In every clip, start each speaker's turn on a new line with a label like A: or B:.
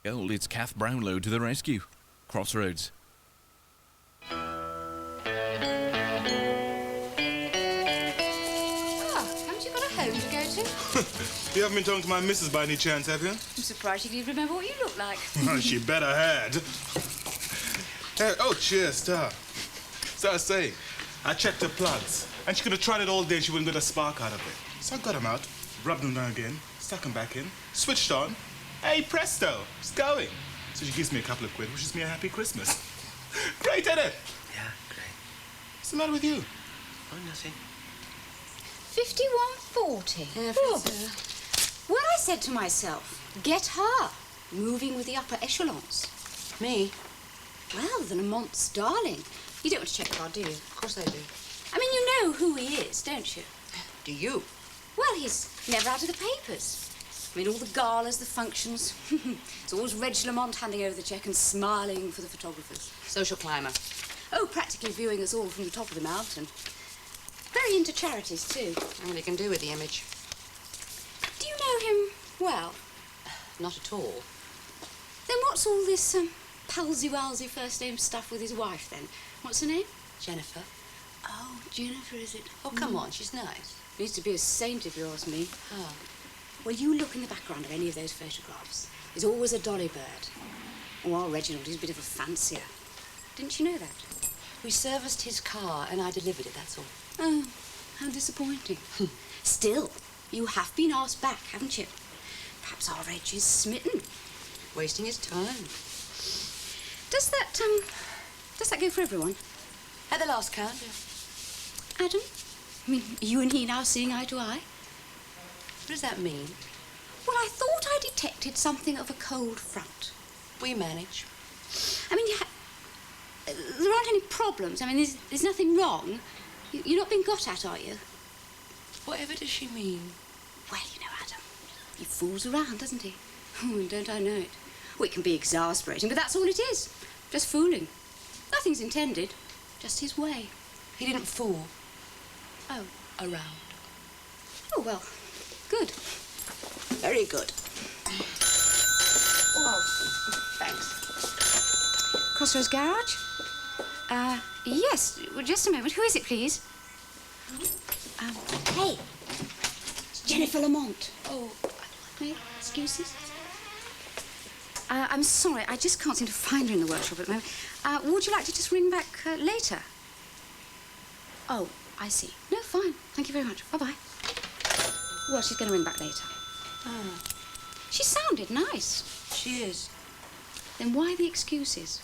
A: Well, it's Kath Brownlow to the rescue. Crossroads.
B: Haven't you got a home to go to?
C: You haven't been talking to my missus by any chance, have you?
B: I'm surprised you can even remember what you look like.
C: Oh, she better had. Hey, oh, cheers, star. So I was saying, I checked the plugs, and she could have tried it all day and she wouldn't get a spark out of it. So I got them out, rubbed them down again, stuck them back in, switched on. Hey, presto, it's going. So she gives me a couple of quid, wishes me a happy Christmas. Great, isn't it?
D: Yeah, great.
C: What's the matter with you?
D: Oh, nothing.
B: 5140. Well, I said to myself, get her, moving with the upper echelons.
E: Me?
B: Well, the Lamont's darling. You don't want to check the card, do you?
E: Of course I do.
B: I mean, you know who he is, don't you?
E: Do you?
B: Well, he's never out of the papers. I mean, all the galas, the functions. It's always Reg Lamont handing over the cheque and smiling for the photographers.
E: Social climber.
B: Oh, practically viewing us all from the top of the mountain. Very into charities, too.
E: All you can do with the image.
B: Do you know him well?
E: Not at all.
B: Then what's all this palsy-walsy first-name stuff with his wife, then? What's her name?
E: Jennifer.
B: Oh, Jennifer, is it?
E: Oh, come on, she's nice.
B: Needs to be a saint, if you ask me.
E: Oh.
B: Well, you look in the background of any of those photographs. There's always a dolly bird. Oh, our Reginald, he's a bit of a fancier. Didn't you know that?
E: We serviced his car and I delivered it, that's all.
B: Oh, how disappointing. Still, you have been asked back, haven't you? Perhaps our Reg is smitten.
E: Wasting his time.
B: Does that go for everyone?
E: At the last count, yeah.
B: Adam? I mean, you and he now seeing eye to eye?
E: What does that mean?
B: Well, I thought I detected something of a cold front.
E: We manage.
B: I mean, there aren't any problems. I mean, there's nothing wrong. You're not being got at, are you?
E: Whatever does she mean?
B: Well, you know, Adam, he fools around, doesn't he? Oh, and don't I know it? Well, it can be exasperating, but that's all it is. Just fooling. Nothing's intended. Just his way.
E: He didn't fool.
B: Oh.
E: Around.
B: Oh, well, good. Very good.
E: Oh, thanks.
B: Crossroads Garage? Yes. Well, just a moment. Who is it, please? Hey. It's Jennifer Lamont.
E: Oh.
B: Hey, excuses? I'm sorry. I just can't seem to find her in the workshop at the moment. Would you like to just ring back later? Oh, I see. No, fine. Thank you very much. Bye-bye. Well, she's going to ring back later.
E: Oh.
B: She sounded nice.
E: She is.
B: Then why the excuses?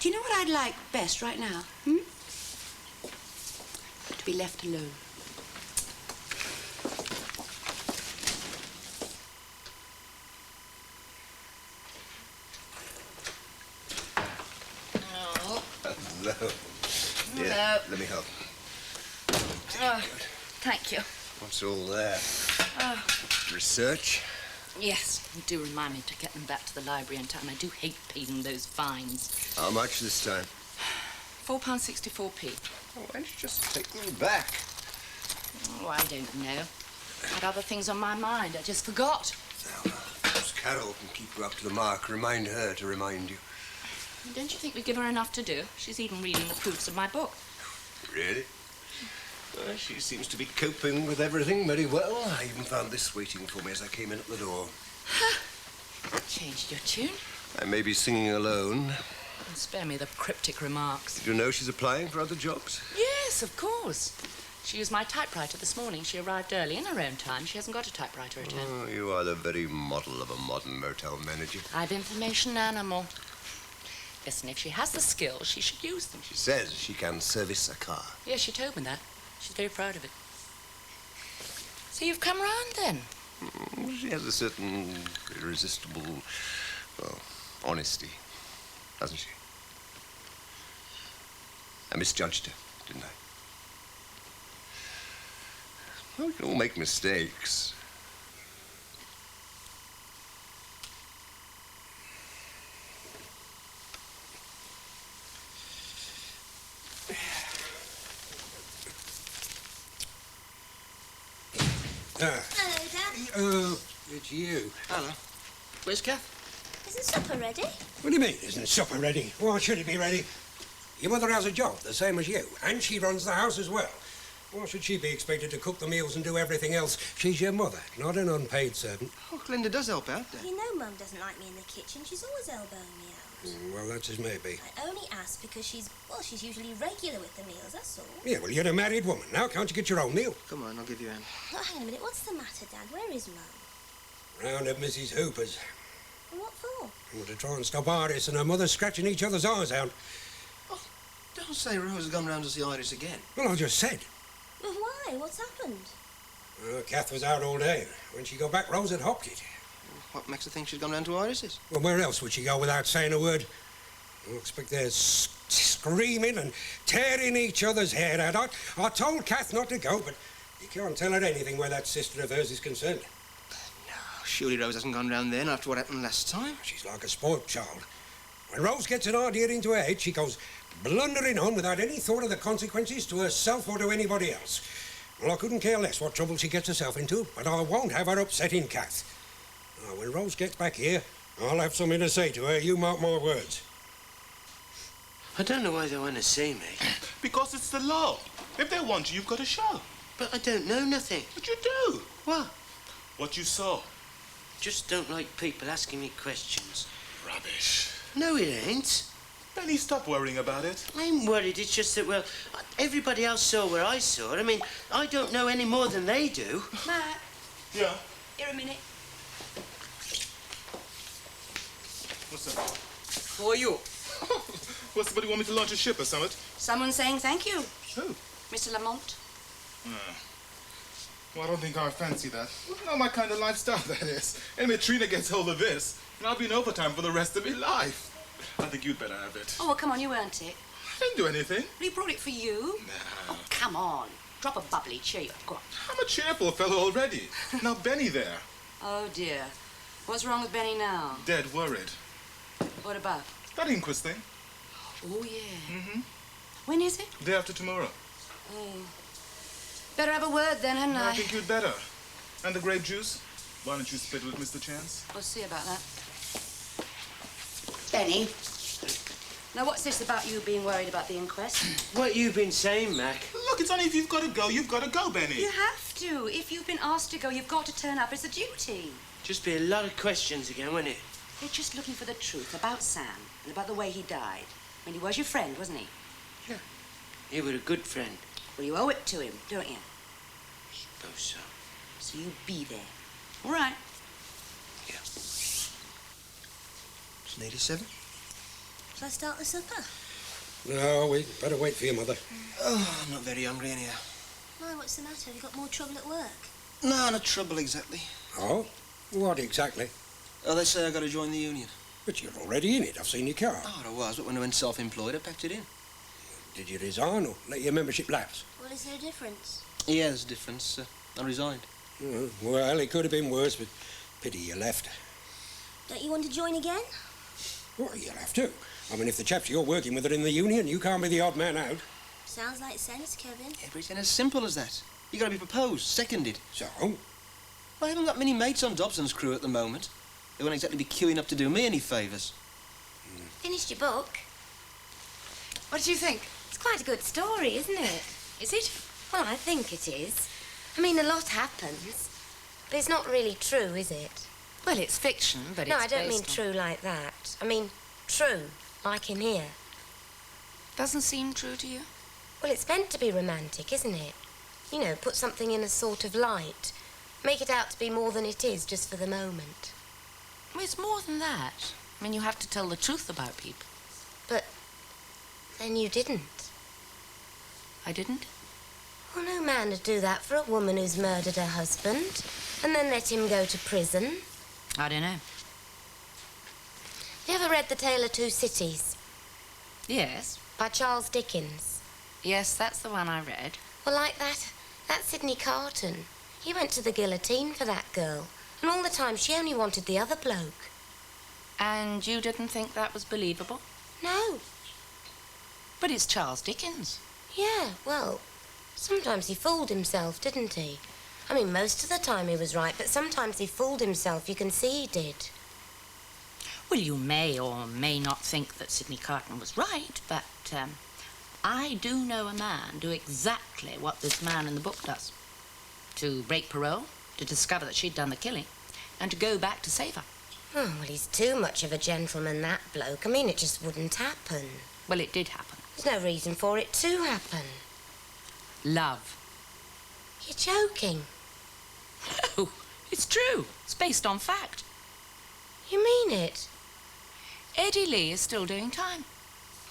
E: Do you know what I'd like best right now?
B: Hmm?
E: To be left alone.
D: Oh. Hello.
E: Hello.
D: Yeah, let me help.
E: Oh, thank you.
D: What's all that?
E: Oh.
D: Research?
F: Yes, do remind me to get them back to the library in time. I do hate paying those fines.
D: How much this time?
F: £4.64p.
D: Oh, why don't you just take them back?
F: Oh, I don't know. I had other things on my mind. I just forgot.
D: Now, perhaps Carole can keep you up to the mark. Remind her to remind you.
F: Don't you think we give her enough to do? She's even reading the proofs of my book.
D: Really? Well, she seems to be coping with everything very well. I even found this waiting for me as I came in at the door.
F: Changed your tune?
D: I may be singing alone.
F: And spare me the cryptic remarks.
D: Did you know she's applying for other jobs?
F: Yes, of course. She used my typewriter this morning. She arrived early in her own time. She hasn't got a typewriter at home.
D: Oh, you are the very model of a modern motel manager.
F: I've information animal. Listen, if she has the skills, she should use them.
D: She says she can service a car.
F: Yes, she told me that. She's very proud of it. So you've come round, then?
D: She has a certain irresistible, well, honesty, hasn't she? I misjudged her, didn't I? Well, we can all make mistakes.
G: Hello, Dad.
H: It's you.
G: Hello.
H: Where's Kath?
G: Isn't supper ready?
D: What do you mean, isn't supper ready? Why should it be ready? Your mother has a job, the same as you, and she runs the house as well. Why should she be expected to cook the meals and do everything else? She's your mother, not an unpaid servant.
H: Oh, Glenda does help out there.
G: You know Mum doesn't like me in the kitchen. She's always elbowing me out.
D: Well, that's as may be.
G: I only ask because she's usually regular with the meals, that's all.
D: Yeah, well, you're a married woman. Now, can't you get your own meal?
H: Come on, I'll give you in.
G: Oh, hang on a minute. What's the matter, Dad? Where is Mum?
D: Round at Mrs. Hooper's.
G: And what for?
D: Well, to try and stop Iris and her mother scratching each other's eyes out.
H: Oh, don't say Rose has gone round to see Iris again.
D: Well, I just said.
G: Well, why? What's happened?
D: Kath was out all day. When she got back, Rose had hopped it.
H: What makes her think she's gone round to Iris's?
D: Well, where else would she go without saying a word? I expect they're screaming and tearing each other's hair out. I told Kath not to go, but you can't tell her anything where that sister of hers is concerned.
H: No, surely Rose hasn't gone round then after what happened last time.
D: She's like a spoilt child. When Rose gets an idea into her head, she goes blundering on without any thought of the consequences to herself or to anybody else. Well, I couldn't care less what trouble she gets herself into, but I won't have her upsetting Kath. Now, when Rose gets back here, I'll have something to say to her, you mark my words.
I: I don't know why they want to see me.
C: Because it's the law. If they want you, you've got to show.
I: But I don't know nothing.
C: But you do.
I: What?
C: What you saw.
I: Just don't like people asking me questions.
C: Rubbish.
I: No, it ain't.
C: Benny, stop worrying about it.
I: I ain't worried. It's just that, well, everybody else saw where I saw it. I mean, I don't know any more than they do.
F: Matt,
C: Yeah?
F: here a minute.
C: What's that?
F: Who are you?
C: Well, somebody want me to launch a ship or something?
F: Someone saying thank you.
C: Who?
F: Mr. Lamont.
C: Well, I don't think I fancy that. Well, not my kind of lifestyle, that is. Anyway, Trina gets hold of this, and I'll be in overtime for the rest of my life. I think you'd better have it.
F: Oh, well, come on, you earned it.
C: I didn't do anything.
F: He brought it for you.
C: No.
F: Oh, come on. Drop a bubbly cheer. Go on.
C: I'm a cheerful fellow already. Now, Benny there.
F: Oh, dear. What's wrong with Benny now?
C: Dead worried.
F: What about?
C: That inquest thing.
F: Oh, yeah.
C: Mm-hmm.
F: When is it?
C: Day after tomorrow.
F: Oh. Better have a word then, hadn't I?
C: I think you'd better. And the grape juice? Why don't you split it with Mr. Chance?
F: We'll see about that. Benny. Now, what's this about you being worried about the inquest?
I: What you been saying, Mac?
C: Look, it's only if you've got to go, you've got to go, Benny.
F: You have to. If you've been asked to go, you've got to turn up. It's a duty.
I: Just be a lot of questions again, wouldn't it?
F: They're just looking for the truth about Sam and about the way he died. I mean, he was your friend, wasn't he?
I: Yeah. He was a good friend.
F: Well, you owe it to him, don't you?
I: Suppose so.
F: So you be there. All right.
I: Yeah.
H: It's nearly 7.
G: Shall I start the supper?
D: No, we better wait for your mother.
H: Oh, I'm not very hungry anyhow.
G: Why, what's the matter? Have you got more trouble at work?
H: No, not trouble exactly.
D: Oh? What exactly?
H: Oh, they say I got to join the union.
D: But you're already in it. I've seen your car.
H: Oh, I was, but when I went self-employed, I packed it in.
D: Did you resign or let your membership lapse?
G: Well, is there a difference?
H: Yeah, there's a difference. I resigned.
D: Well, it could have been worse, but pity you left.
G: Don't you want to join again?
D: Well, you'll have to. I mean, if the chaps you're working with are in the union, you can't be the odd man out.
G: Sounds like sense, Kevin.
H: Yeah, but it's as simple as that. You got to be proposed, seconded.
D: So?
H: I haven't got many mates on Dobson's crew at the moment. They won't exactly be queuing up to do me any favours.
G: Finished your book?
F: What did you think?
J: It's quite a good story, isn't it?
F: Is it?
J: Well, I think it is. I mean, a lot happens. But it's not really true, is it?
F: Well, it's fiction, but
J: No,
F: it's
J: I don't mean
F: based on-
J: true like that. I mean true, like in here.
F: Doesn't seem true to you?
J: Well, it's meant to be romantic, isn't it? You know, put something in a sort of light. Make it out to be more than it is just for the moment.
F: Well, it's more than that. I mean, you have to tell the truth about people.
J: But then you didn't.
F: I didn't?
J: Well, no man would do that for a woman who's murdered her husband and then let him go to prison.
F: I don't know.
J: You ever read The Tale of Two Cities
F: Yes.
J: by Charles Dickens?
F: Yes, that's the one I read.
J: Well, like that Sidney Carton. He went to the guillotine for that girl. And all the time she only wanted the other bloke.
F: And you didn't think that was believable?
J: No.
F: But it's Charles Dickens.
J: Yeah, well, sometimes he fooled himself, didn't he? I mean, most of the time he was right, but sometimes he fooled himself. You can see he did.
F: Well, you may or may not think that Sidney Carton was right, but I do know a man do exactly what this man in the book does. To break parole, to discover that she'd done the killing, and to go back to save her.
J: Oh, well, he's too much of a gentleman, that bloke. I mean, it just wouldn't happen.
F: Well, it did happen.
J: There's no reason for it to happen.
F: Love.
J: You're joking.
F: No, it's true. It's based on fact.
J: You mean it?
F: Eddie Lee is still doing time.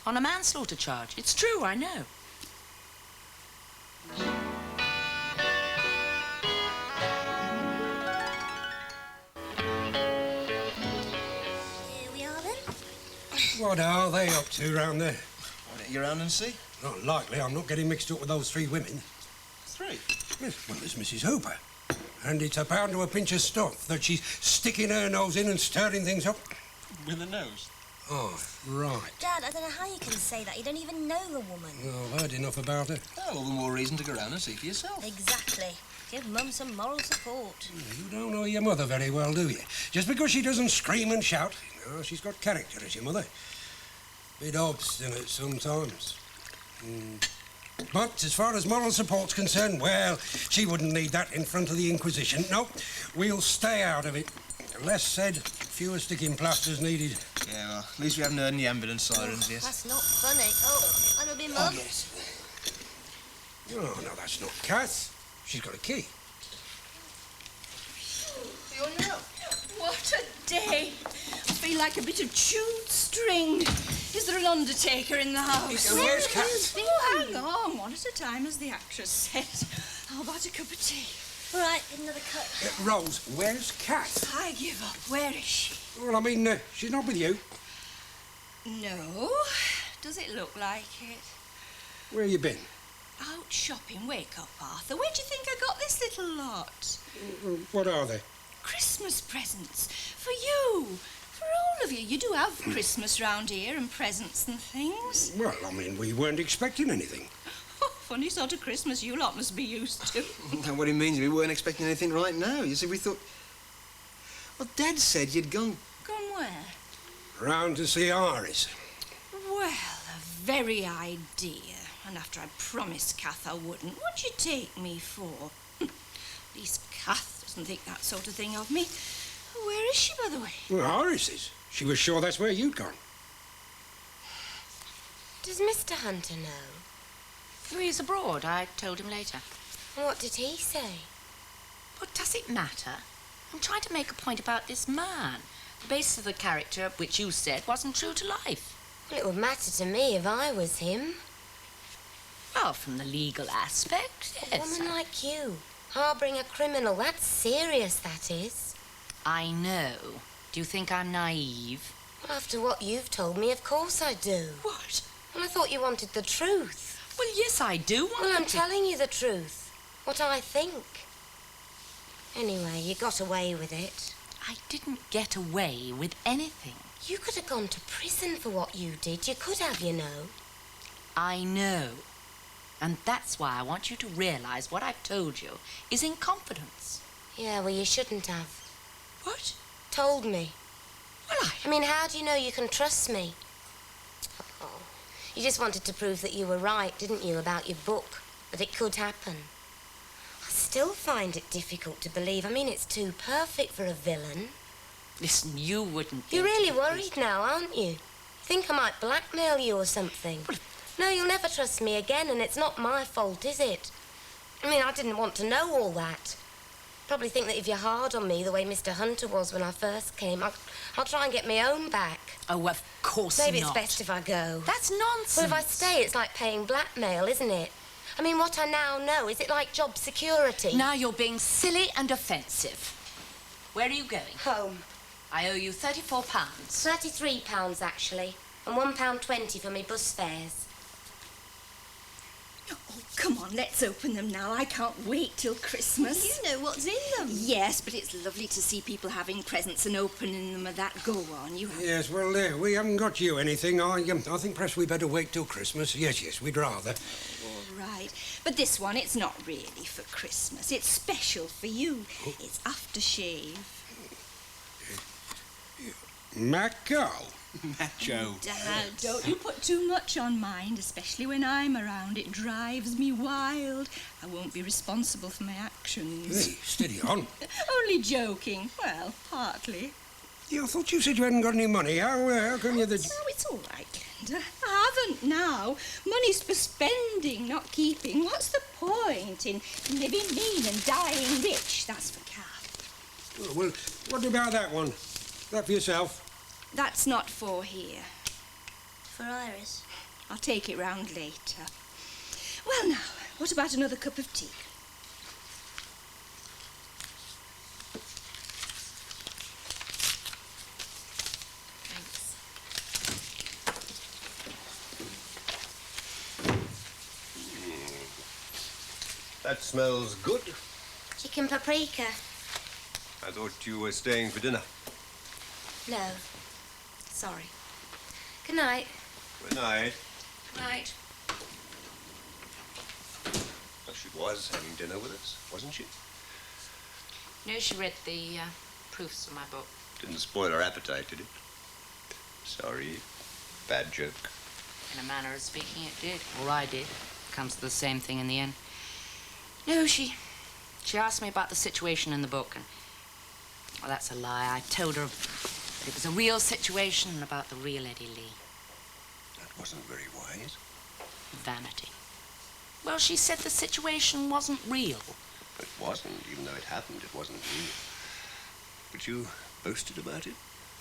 F: On a manslaughter charge. It's true, I know.
G: Here we are then.
D: What are they up to round there?
H: Why don't you round and see?
D: Not likely. I'm not getting mixed up with those 3 women.
H: 3?
D: Yes, well, there's Mrs. Hooper. And it's a pound to a pinch of stuff that she's sticking her nose in and stirring things up.
H: With a nose?
D: Oh, right.
G: Dad, I don't know how you can say that. You don't even know the woman.
D: Well, I've heard enough about her.
H: Oh, all the more reason to go round and see for yourself.
G: Exactly. Give Mum some moral support.
D: You don't know your mother very well, do you? Just because she doesn't scream and shout, you know, she's got character as your mother. Bit obstinate sometimes. But as far as moral support's concerned, well, she wouldn't need that in front of the Inquisition. No, we'll stay out of it. Less said, fewer sticking plasters needed.
H: Yeah, well, at least we haven't heard any ambulance sirens yet.
G: That's not funny. Oh, that'll be Mum.
D: Yes. Oh, no, that's not Kath. She's got a key.
E: What a day. I feel like a bit of chewed string. Is there an undertaker in the house?
D: Where's Kath?
E: Oh, hang on. One at a time, as the actress said. How about a cup of tea?
G: All right, another cut.
D: Rose, where's Kath?
E: I give up. Where is she?
D: Well, I mean, she's not with you.
E: No. Does it look like it?
D: Where you been?
E: Out shopping. Wake up, Arthur. Where do you think I got this little lot?
D: What are they?
E: Christmas presents. For you. For all of you. You do have Christmas round here and presents and things.
D: Well, I mean, we weren't expecting anything.
E: Funny sort of Christmas you lot must be used to.
H: That's what he means. We weren't expecting anything right now. You see, we thought... Well, Dad said you'd gone...
E: Gone where?
D: Round to see Iris.
E: Well, the very idea. And after I promised Kath I wouldn't, what'd you take me for? At least Kath doesn't think that sort of thing of me. Where is she, by the way?
D: Well, Iris is. She was sure that's where you'd gone.
J: Does Mr. Hunter know?
F: He's abroad. I told him later.
J: And what did he say?
F: What does it matter? I'm trying to make a point about this man. The basis of the character, which you said, wasn't true to life.
J: Well, it would matter to me if I was him.
F: Well, from the legal aspect,
J: A
F: yes.
J: woman like you, harbouring a criminal, that's serious, that is.
F: I know. Do you think I'm naive?
J: Well, after what you've told me, of course I do.
F: What?
J: Well, I thought you wanted the truth.
F: Well, yes, I do want
J: Well, I'm
F: the truth.
J: telling you the truth. What I think. Anyway, you got away with it.
F: I didn't get away with anything.
J: You could have gone to prison for what you did. You could have, you know.
F: I know. And that's why I want you to realise what I've told you is in confidence.
J: Yeah, well, you shouldn't have.
F: What?
J: Told me.
F: Well,
J: I mean, how do you know you can trust me? Oh, you just wanted to prove that you were right, didn't you, about your book? That it could happen. I still find it difficult to believe. I mean, it's too perfect for a villain.
F: Listen, you wouldn't...
J: You're really worried now, aren't you? You think I might blackmail you or something? No, you'll never trust me again, and it's not my fault, is it? I mean, I didn't want to know all that. Probably think that if you're hard on me the way Mr. Hunter was when I first came, I'll try and get my own back.
F: Oh, of course
J: Maybe
F: not.
J: it's best if I go.
F: That's nonsense.
J: Well, if I stay, it's like paying blackmail, isn't it? I mean, what I now know, is it like job security?
F: Now you're being silly and offensive. Where are you going?
J: Home.
F: I owe you £34.
J: £33, actually. And £1.20 for me bus fares.
E: Oh, come on, let's open them now. I can't wait till Christmas.
G: You know what's in them.
E: Yes, but it's lovely to see people having presents and opening them and that. Go on, you have...
D: Yes, well, we haven't got you anything. I think perhaps we better wait till Christmas. Yes, we'd rather.
E: All right. But this one, it's not really for Christmas. It's special for you. It's aftershave.
D: Macco.
C: Macho.
E: Dad, don't you put too much on mind, especially when I'm around. It drives me wild. I won't be responsible for my actions.
D: Hey, steady on.
E: Only joking. Well, partly.
D: Yeah, I thought you said you hadn't got any money. How come you...
E: No, it's all right, Glenda. I haven't now. Money's for spending, not keeping. What's the point in living mean and dying rich? That's for Kath.
D: Oh, well, what about that one? That for yourself?
E: That's not for here.
G: For Iris.
E: I'll take it round later. Well, now, what about another cup of tea? Thanks.
K: That smells good.
J: Chicken paprika.
K: I thought you were staying for dinner.
J: No. Sorry. Good night.
K: Good night.
J: Night.
K: Well, she was having dinner with us, wasn't she?
F: No, she read the proofs of my book.
K: Didn't spoil her appetite, did it? Sorry. Bad joke.
F: In a manner of speaking, it did. Or I did. Comes to the same thing in the end. No, she asked me about the situation in the book, and... well, that's a lie. I told her that it was a real situation and about the real Eddie Lee.
K: That wasn't very wise.
F: Vanity. Well, she said the situation wasn't real.
K: It wasn't. Even though it happened, it wasn't real. But you boasted about it?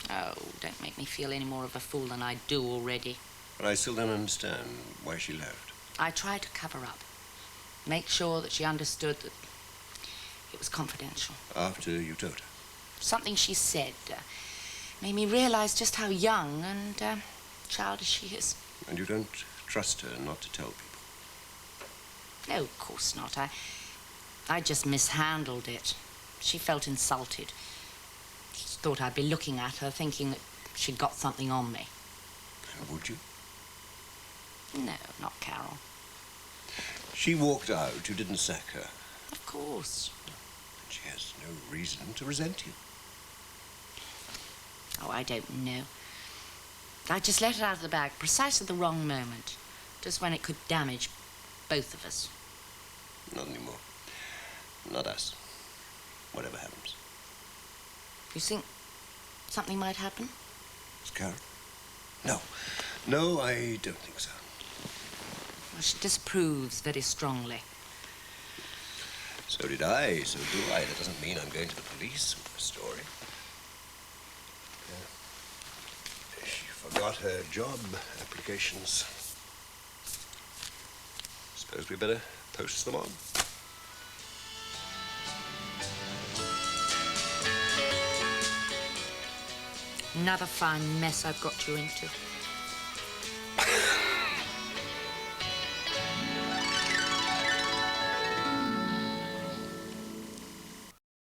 F: Oh, don't make me feel any more of a fool than I do already.
K: But I still don't understand why she left.
F: I tried to cover up. Make sure that she understood that it was confidential.
K: After you told her?
F: Something she said made me realize just how young and childish she is.
K: And you don't trust her not to tell people?
F: No, of course not. I just mishandled it. She felt insulted. She thought I'd be looking at her, thinking that she'd got something on me.
K: And would you?
F: No, not Carole.
K: She walked out. You didn't sack her.
F: Of course.
K: She has no reason to resent you.
F: Oh, I don't know. I just let it out of the bag precisely at the wrong moment. Just when it could damage both of us.
K: Not anymore. Not us. Whatever happens.
F: You think something might happen?
K: Is Carole? No. No, I don't think so.
F: Well, she disapproves very strongly.
K: So did I, so do I. That doesn't mean I'm going to the police with the story. She forgot her job applications. Suppose we better post them on.
F: Another fine mess I've got you into.